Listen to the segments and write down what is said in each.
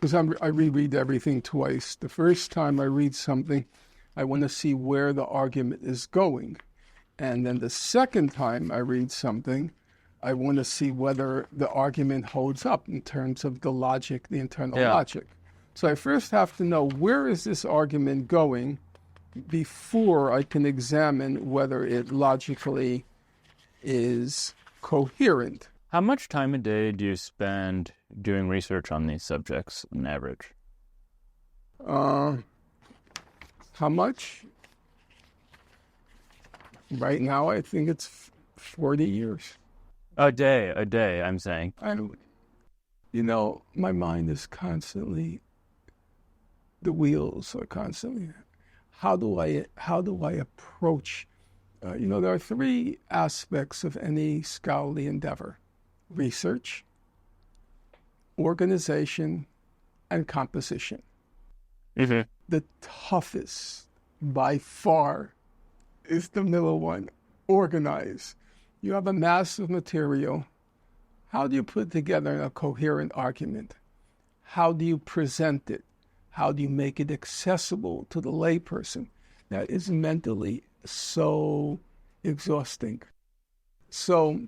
because I reread everything twice. The first time I read something, I want to see where the argument is going. And then the second time I read something, I want to see whether the argument holds up in terms of the logic, the internal logic. So I first have to know, where is this argument going before I can examine whether it logically is coherent. How much time a day do you spend doing research on these subjects on average? How much? Right now, I think it's 40 years. A day, I'm saying. My mind is constantly, the wheels are constantly, how do I approach, there are three aspects of any scholarly endeavor: research, organization, and composition. Mm-hmm. The toughest, by far, is the middle one: organize. You have a mass of material. How do you put together a coherent argument? How do you present it? How do you make it accessible to the layperson? That is mentally so exhausting. So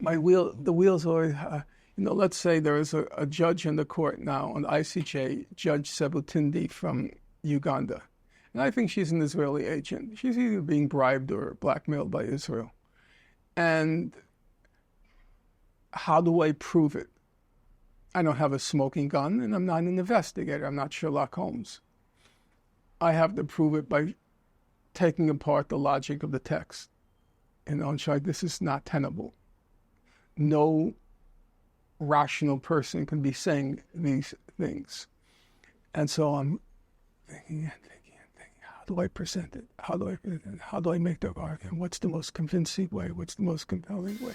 the wheels are, let's say there is a judge in the court now on ICJ, Judge Sebutindi from Uganda. And I think she's an Israeli agent. She's either being bribed or blackmailed by Israel. And how do I prove it? I don't have a smoking gun, and I'm not an investigator. I'm not Sherlock Holmes. I have to prove it by taking apart the logic of the text. And this is not tenable. No rational person can be saying these things. And so I'm thinking, how do I present it? How do I make the argument? What's the most convincing way? What's the most compelling way?